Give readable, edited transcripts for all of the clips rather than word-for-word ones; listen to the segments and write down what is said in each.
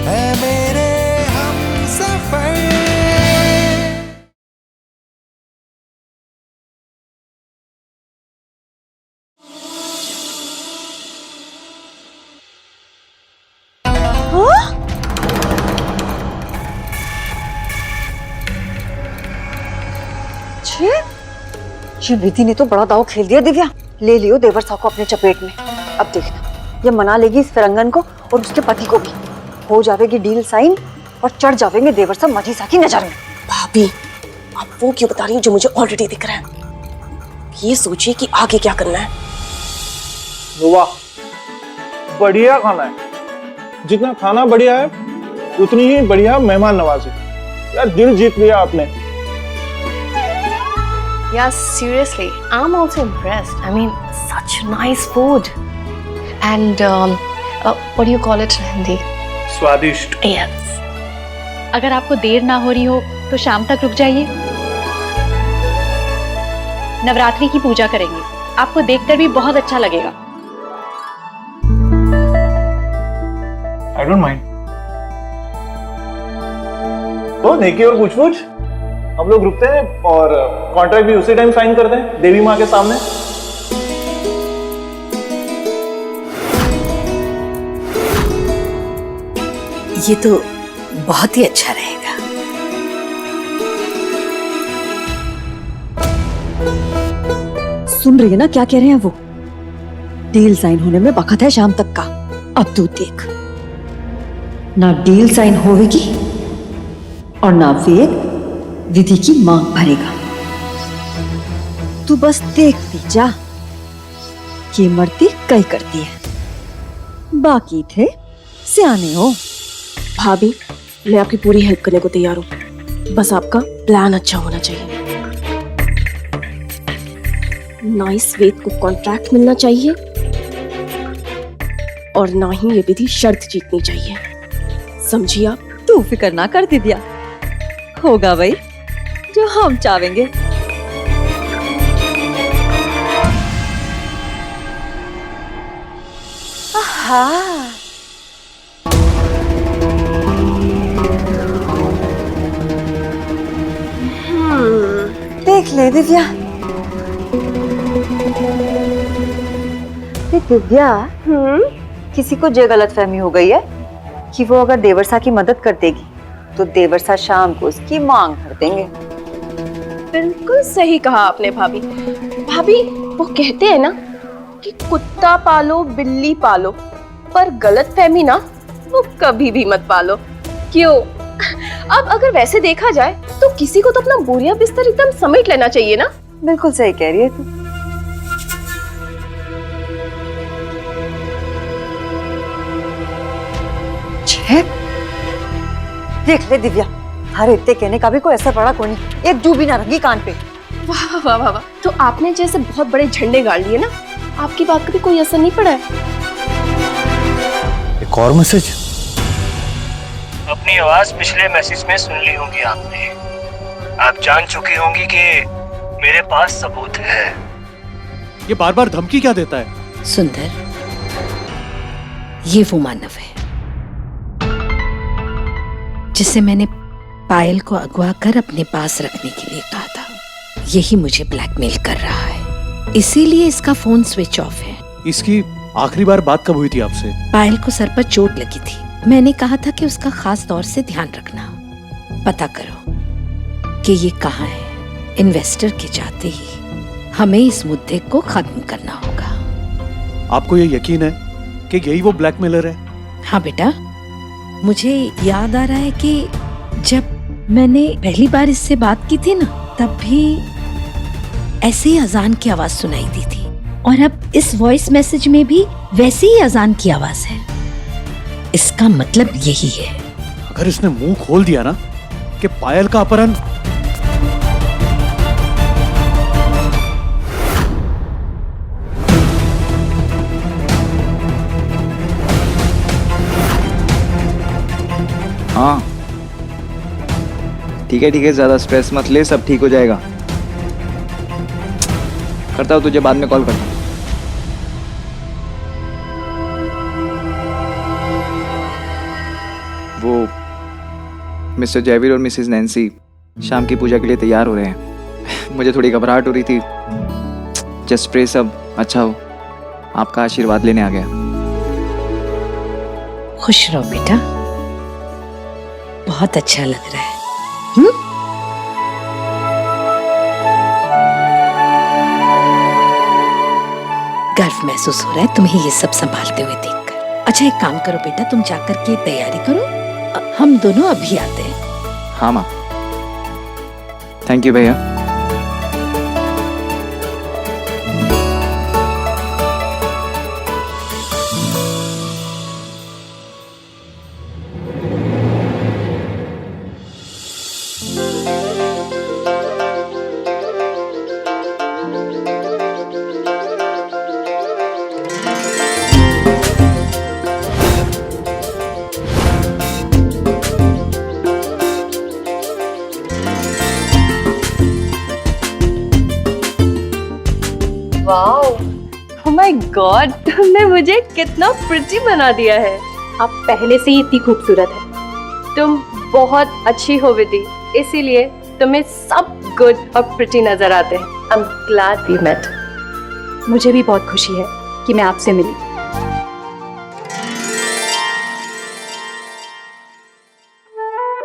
है मेरे हमसफर। ये विधि ने तो बड़ा दाव खेल दिया दिव्या। ले लियो देवर साहब को अपने चपेट में। अब देखना ये मना लेगी इस फिरंगन को और उसके पति को भी। हो जाएगी डील साइन और चढ़ जाएंगे देवर साहब मजीसा की नजर में। भाभी आप वो क्यों बता रही हो जो मुझे ऑलरेडी दिख रहा है? ये सोचिए कि आगे क्या करना है। वाह, बढ़िया खाना है। जितना खाना बढ़िया है उतनी ही बढ़िया मेहमान नवाजी। यार दिल जीत लिया आपने। Yeah, seriously, I'm also impressed. I mean, such nice food. And what do you call it in Hindi? स्वादिष्ट। Yes. अगर आपको देर ना हो रही हो तो शाम तक रुक जाइए। नवरात्रि की पूजा करेंगे, आपको देखकर भी बहुत अच्छा लगेगा। I don't mind। तो नेकी और पूछ-पूछ हम लोग रुकते हैं और कॉन्ट्रैक्ट भी उसी टाइम साइन करते हैं देवी माँ के सामने। ये तो बहुत ही अच्छा रहेगा। सुन रही है ना क्या कह रहे हैं वो? डील साइन होने में वक्त है शाम तक का। अब तू देख ना डील साइन होगी और ना वेद विधि की मांग भरेगा। तू बस देखती जा कि मरती कई करती है। बाकी थे सियाने हो। भाभी मैं आपकी पूरी हेल्प करने को तैयार हूँ, बस आपका प्लान अच्छा होना चाहिए। ना इस वेद को कॉन्ट्रैक्ट मिलना चाहिए और ना ही ये विधि शर्त जीतनी चाहिए, समझिए आप? तू फिक्र ना कर दिव्या, होगा भाई जो हम चाहेंगे। देख ले दिव्या। दिव्या किसी को ये गलतफहमी हो गई है कि वो अगर देवरसा की मदद कर देगी तो देवरसा शाम को उसकी मांग भर देंगे। बिल्कुल सही कहा आपने भाभी। भाभी वो कहते हैं ना कि कुत्ता पालो बिल्ली पालो पर गलतफहमी ना वो कभी भी मत पालो। क्यों? अब अगर वैसे देखा जाए तो किसी को तो अपना बोरिया बिस्तर एकदम समेट लेना चाहिए ना। बिल्कुल सही कह रही है तू। देख ले दिव्या, हर इतने कहने का भी कोई असर पड़ा कोई नहीं। एक जू भी ना रंगी कान पे। वाह वाह वाह वाह, तो आपने जैसे बहुत बड़े झंडे गाड़ लिए ना, आपकी बात का भी कोई असर नहीं पड़ा है। एक और मैसेज। अपनी आवाज पिछले मैसेज में सुन ली होगी आपने। आप जान चुकी होंगी कि मेरे पास सबूत है। ये बार बार धमकी क्या देता है? सुंदर, ये वो मानव है जिसे मैंने पायल को अगवा कर अपने पास रखने के लिए कहा था। यही मुझे ब्लैकमेल कर रहा है, इसीलिए इसका फोन स्विच ऑफ है। इसकी आखिरी बार बात कब हुई थी आपसे? पायल को सर पर चोट लगी थी। मैंने कहा था कि उसका खास तौर से ध्यान रखना। पता करो कि ये कहाँ है। इन्वेस्टर के जाते ही हमें इस मुद्दे को खत्म करना होगा। आपको ये यकीन है कि यही वो ब्लैकमेलर है? हाँ बेटा, मुझे याद आ रहा है कि जब मैंने पहली बार इससे बात की थी ना, तब भी ऐसे ही अजान की आवाज सुनाई दी थी और अब इस वॉइस मैसेज में भी वैसी ही अजान की आवाज है। इसका मतलब यही है। अगर इसने मुंह खोल दिया ना कि पायल का अपहरण, हाँ ठीक है, ज्यादा स्ट्रेस मत ले, सब ठीक हो जाएगा। करता हूँ तुझे बाद में कॉल करता हूँ। वो मिस्टर जयवीर और मिसेस नैन्सी शाम की पूजा के लिए तैयार हो रहे हैं। मुझे थोड़ी घबराहट हो रही थी। जस्ट प्रे सब अच्छा हो। आपका आशीर्वाद लेने आ गया। खुश रहो बेटा, बहुत अच्छा लग रहा है। गर्व महसूस हो रहा है तुम्हें ये सब संभालते हुए देखकर। अच्छा एक काम करो बेटा, तुम जाकर के तैयारी करो, हम दोनों अभी आते हैं। हाँ माँ। थैंक यू भैया। वाओ, माय गॉड, तुमने मुझे कितना प्रिटी बना दिया है। आप पहले से ही इतनी खूबसूरत है। तुम बहुत अच्छी हो विधि, इसीलिए तुम्हें सब गुड और प्रिटी नजर आते हैं। I am glad we met. मुझे भी बहुत खुशी है कि मैं आपसे मिली।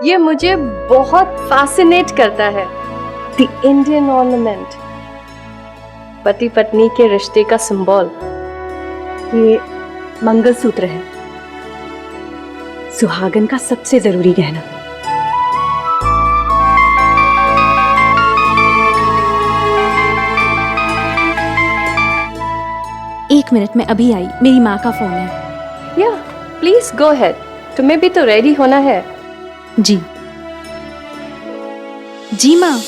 ये मुझे बहुत फैसिनेट करता है। द इंडियन ऑर्नामेंट, पति पत्नी के रिश्ते का सिंबल। ये मंगलसूत्र है, सुहागन का सबसे जरूरी गहना। एक मिनट में अभी आई, मेरी माँ का फोन है। या प्लीज गो अहेड, तुम्हें भी तो रेडी होना है। जी जी माँ।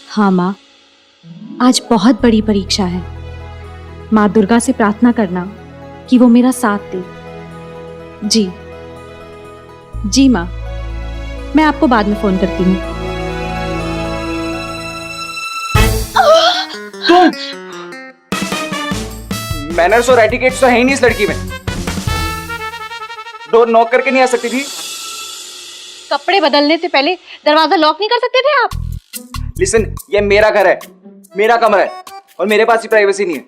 हाँ माँ, आज बहुत बड़ी परीक्षा है। माँ दुर्गा से प्रार्थना करना कि वो मेरा साथ दे। जी जी माँ, मैं आपको बाद में फोन करती हूँ। तुम मैनर्स और एटिकेट्स तो है ही नहीं इस लड़की में। डोर नॉक करके नहीं आ सकती थी? कपड़े बदलने से पहले दरवाजा लॉक नहीं कर सकते थे आप? लिसन, ये मेरा घर है, मेरा कमरा है और मेरे पास ही प्राइवेसी नहीं है।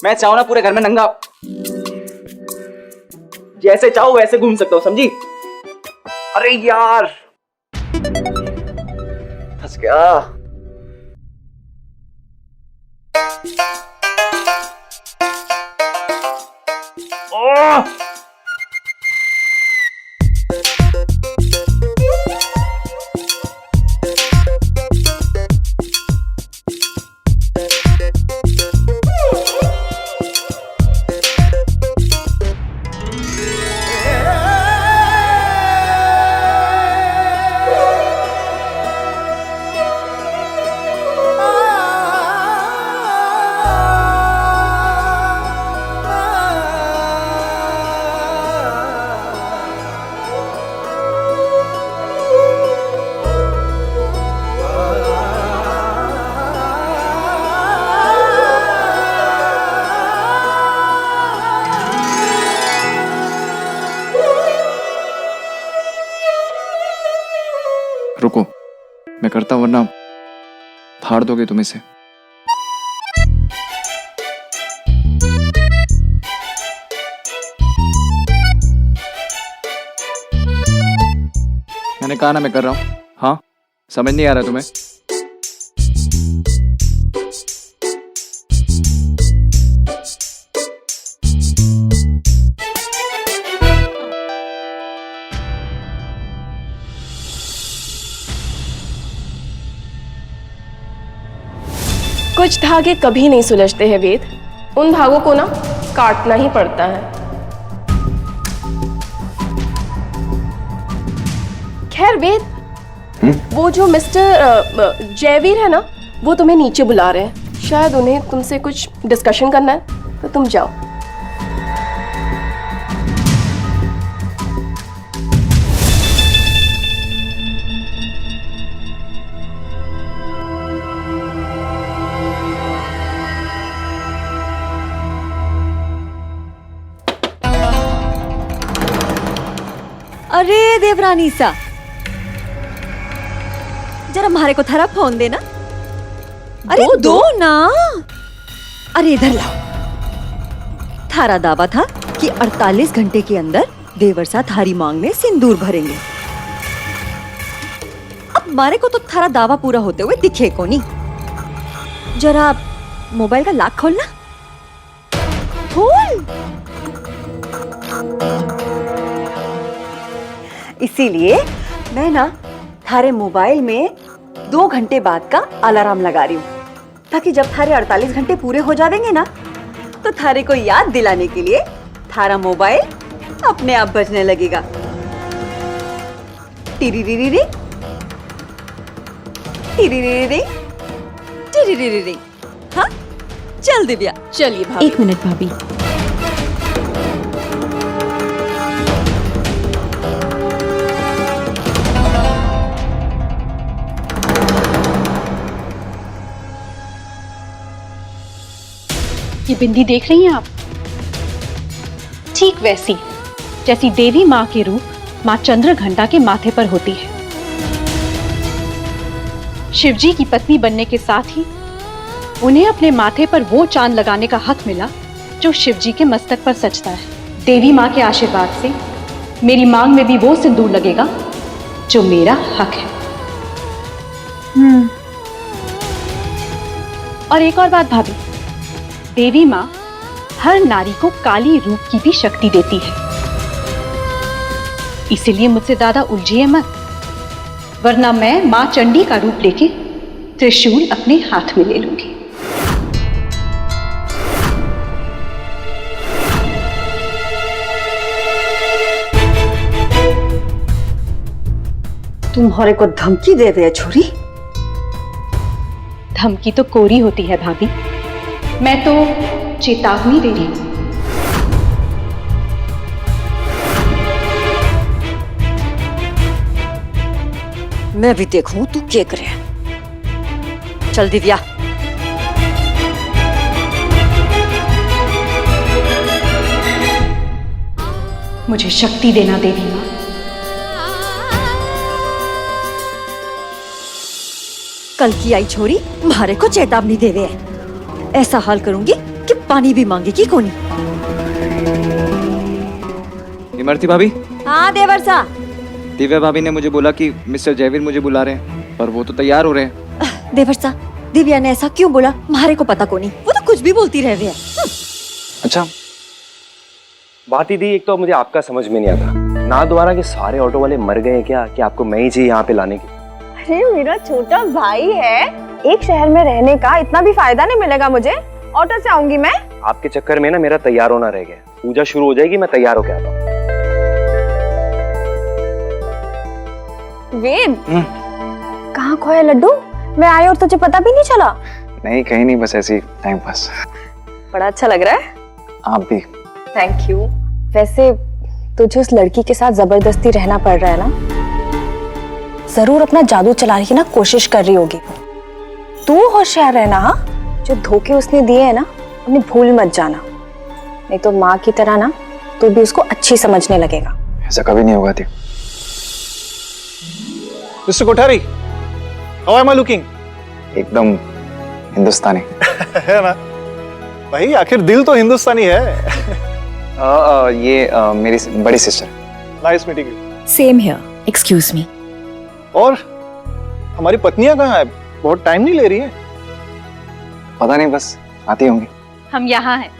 मैं चाहूं ना पूरे घर में नंगा जैसे चाहूं वैसे घूम सकता हूं, समझी? अरे यार फंस गया। ओह! रुको, मैं करता हूं वरना फाड़ दोगे तुम इसे। मैंने कहा ना मैं कर रहा हूं। हाँ, समझ नहीं आ रहा तुम्हें? कुछ धागे कभी नहीं सुलझते हैं वेद, उन धागों को ना काटना ही पड़ता है। खैर वेद, वो जो मिस्टर जयवीर है ना, वो तुम्हें नीचे बुला रहे हैं। शायद उन्हें तुमसे कुछ डिस्कशन करना है, तो तुम जाओ। अरे देवरानी सा, जरा हमारे को थारा फोन देना। अरे दो ना। अरे इधर लाओ। थारा दावा था कि 48 घंटे के अंदर देवर सा थारी मांग में सिंदूर भरेंगे। अब हमारे को तो थारा दावा पूरा होते हुए दिखे को नहीं। जरा मोबाइल का लॉक खोलना। खोल। इसीलिए मैं ना थारे मोबाइल में 2 घंटे बाद का अलार्म लगा रही हूँ, ताकि जब थारे 48 घंटे पूरे हो जाएंगे ना, तो थारे को याद दिलाने के लिए थारा मोबाइल अपने आप बजने लगेगा। टिरिरिरिरि, टिरिरिरिरि, टिरिरिरिरि। हाँ, चल दिव्या। चलिए भाभी। 1 मिनट भाभी। ये बिंदी देख रही हैं आप? ठीक वैसी जैसी देवी माँ के रूप माँ चंद्रघंटा के माथे पर होती है। शिवजी की पत्नी बनने के साथ ही उन्हें अपने माथे पर वो चांद लगाने का हक मिला जो शिवजी के मस्तक पर सजता है। देवी माँ के आशीर्वाद से मेरी मांग में भी वो सिंदूर लगेगा जो मेरा हक है। और एक और बात भाभी, देवी माँ हर नारी को काली रूप की भी शक्ति देती है, इसीलिए मुझसे ज्यादा उलझिए मत, वरना मैं माँ चंडी का रूप लेके त्रिशूल अपने हाथ में ले लूंगी। तुम्हारे को धमकी दे दे छोरी। धमकी तो कोरी होती है भाभी, मैं तो चेतावनी दे रही हूं। मैं भी देखूं तू क्या करे। चल दिव्या। मुझे शक्ति देना देवी माँ। कल की आई छोरी मारे को चेतावनी देवे है। ऐसा हाल करूंगी कि पानी भी मांगेगी कोनी। इमरती भाभी। हाँ देवर सा। दिव्या भाभी ने मुझे बोला कि मिस्टर जयवीर मुझे बुला रहे हैं, पर वो तो तैयार हो रहे हैं। देवर सा, दिव्या ने ऐसा क्यों बोला मारे को पता कोनी, वो तो कुछ भी बोलती रह है। अच्छा बात ही थी, एक तो मुझे आपका समझ में नहीं आता ना द्वारा कि सारे ऑटो वाले मर गए क्या कि आपको मैं ही चाहिए यहाँ पे लाने की। अरे मेरा छोटा भाई है, एक शहर में रहने का इतना भी फायदा नहीं मिलेगा मुझे। ऑटो से आऊंगी मैं। आपके चक्कर में ना मेरा तैयार होना रह गया। पूजा शुरू हो जाएगी, मैं तैयार होके आता हूँ। वेद, कहाँ खोया लड्डू? मैं आई और तुझे पता भी नहीं चला? नहीं कहीं नहीं, बस ऐसी टाइम पास। बड़ा अच्छा लग रहा है। आप भी। Thank you. वैसे तुझे उस लड़की के साथ जबरदस्ती रहना पड़ रहा है ना? जरूर अपना जादू चलाने की ना कोशिश कर रही होगी। तू होशियार रहना। हाँ, जो धोखे उसने दिए हैं ना उन्हें भूल मत जाना, नहीं तो माँ की तरह ना तू भी उसको अच्छी समझने लगेगा। ऐसा कभी नहीं होगा। Mister Kothari, how am I looking? एकदम हिंदुस्तानी। है ना भाई, आखिर दिल तो हिंदुस्तानी है। ये मेरी बड़ी sister. Nice meeting you. Same here, excuse me. और हमारी पत्नियां कहाँ है? बहुत टाइम नहीं ले रही है। पता नहीं, बस आती होंगी। हम यहाँ हैं।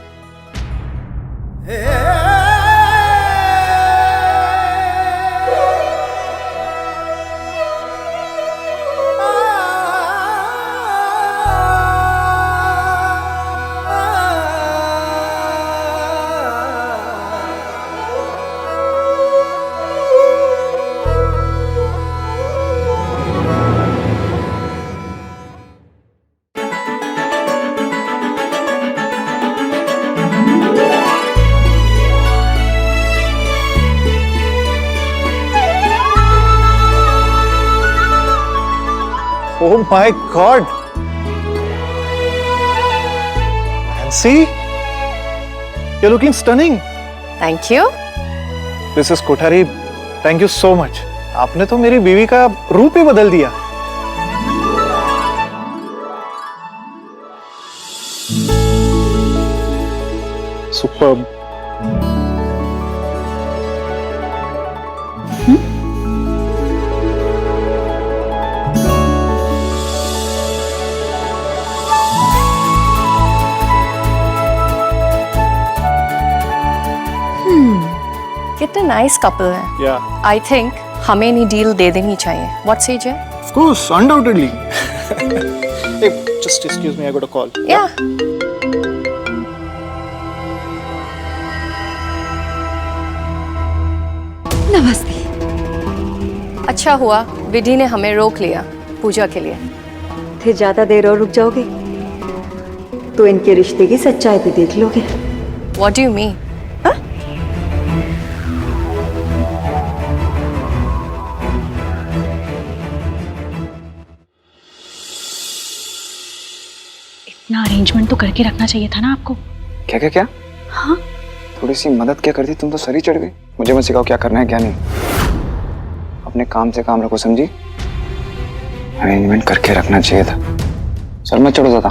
Oh my God! Nancy, you're looking stunning. Thank you. This is Kothari, thank you so much. आपने तो मेरी बीवी का रूप ही बदल दिया। सुपर्ब। कितने नाइस कपल हैं। या आई थिंक हमें नहीं डील दे देनी चाहिए। व्हाट से जय? Of course, undoubtedly. Just excuse me, I got a call. या नमस्ते। अच्छा हुआ विधि ने हमें रोक लिया पूजा के लिए। फिर ज्यादा देर और रुक जाओगे तो इनके रिश्ते की सच्चाई भी देख लोगे। What do you mean? इतना अरेंजमेंट तो करके रखना चाहिए था ना आपको। क्या क्या क्या? हाँ, थोड़ी सी मदद क्या करती, तुम तो सर ही चढ़ गई। मुझे मत सिखाओ क्या करना है क्या नहीं। अपने काम से काम रखो, समझी? अरेंजमेंट करके रखना चाहिए था। सर मत चढ़ो ज्यादा।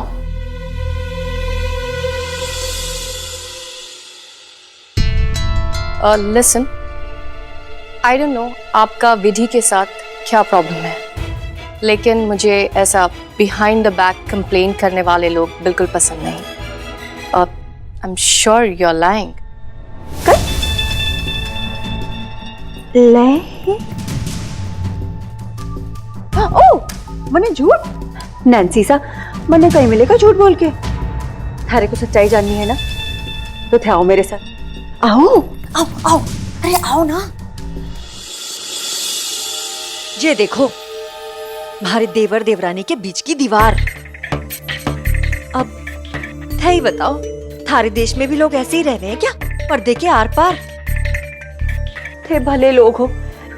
लिसन, आई डोंट नो आपका विधि के साथ क्या प्रॉब्लम है, लेकिन मुझे ऐसा बिहाइंड द बैक कंप्लेन करने वाले लोग बिल्कुल पसंद नहीं। I am sure you are lying. ओ मने झूठ? नैन्सी सा मने कहीं मिलेगा झूठ बोल के। थारे को सच्चाई जाननी है ना तो थे आओ मेरे साथ। आओ आओ आओ, अरे आओ ना। ये देखो हमारे देवर देवरानी के बीच की दीवार। अब थे ही बताओ, थारे देश में भी लोग ऐसे ही रह रहे हैं क्या, पर्दे के आर पार? थे भले लोग हो,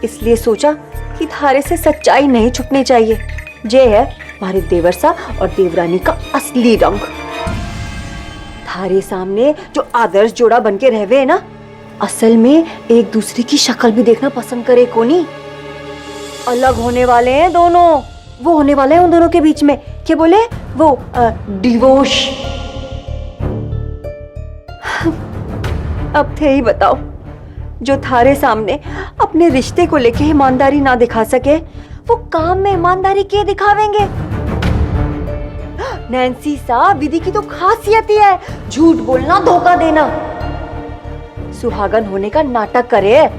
इसलिए सोचा कि थारे से सच्चाई नहीं छुपनी चाहिए। ये है हमारे देवर सा और देवरानी का असली रंग। थारे सामने जो आदर्श जोड़ा बन के रहवे है ना, असल में एक दूसरे की शक्ल भी देखना पसंद करे कोनी। अलग होने वाले हैं दोनों। वो होने वाले हैं उन दोनों के बीच में क्या बोले वो डिवोर्स। अब थे ही बताओ, जो थारे सामने अपने रिश्ते को लेके ईमानदारी ना दिखा सके, वो काम में ईमानदारी क्या दिखावेंगे? नैन्सी सा विधि की तो खासियत ही है झूठ बोलना, धोखा देना। सुहागन होने का नाटक करे,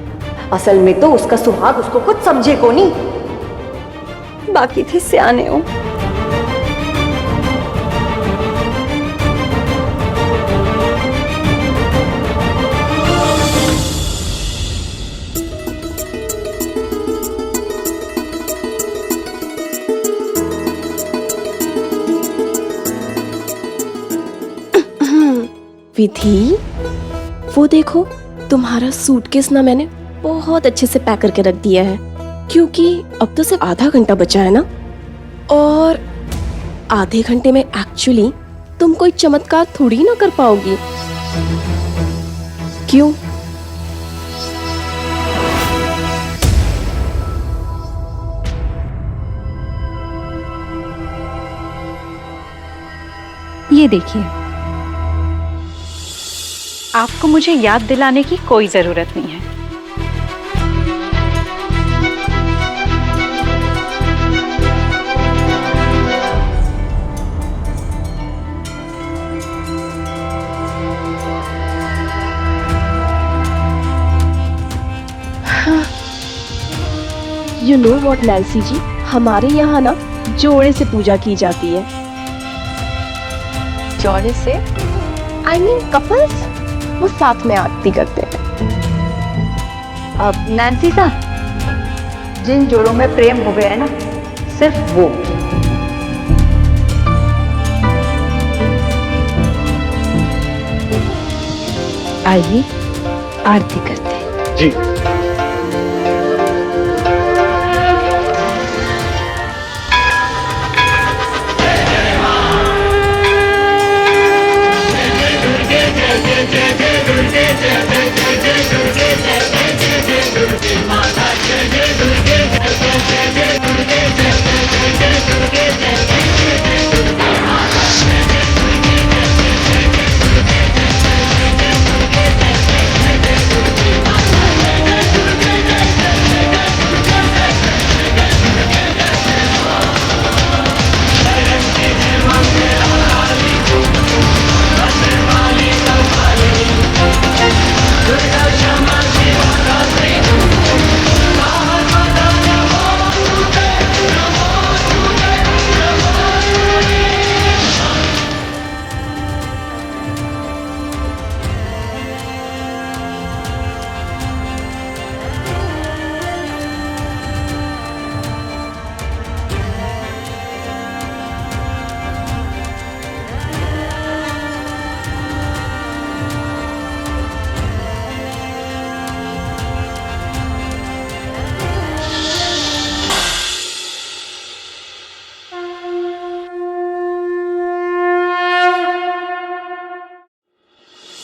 असल में तो उसका सुहाग उसको कुछ समझे को नहीं। बाकी थे सियाने हो। विधि, वो देखो तुम्हारा सूटकेस ना मैंने बहुत अच्छे से पैक करके रख दिया है, क्योंकि अब तो सिर्फ आधा घंटा बचा है ना, और आधे घंटे में एक्चुअली तुम कोई चमत्कार थोड़ी ना कर पाओगी। क्यों? ये देखिए, आपको मुझे याद दिलाने की कोई जरूरत नहीं है। यू नो व्हाट नैन्सी जी, हमारे यहाँ ना जोड़े से पूजा की जाती है। जोड़े से? आई मीन कपल्स, वो साथ में आरती करते हैं। अब नैन्सी सा, जिन जोड़ों में प्रेम हो गया है ना, सिर्फ वो। आइए आरती करते हैं। जी। माता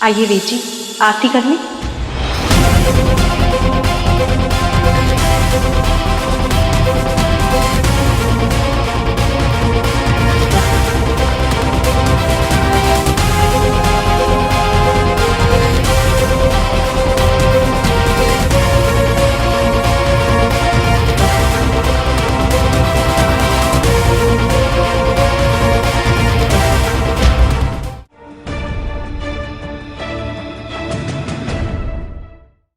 आइए वेद जी, आरती कर लें।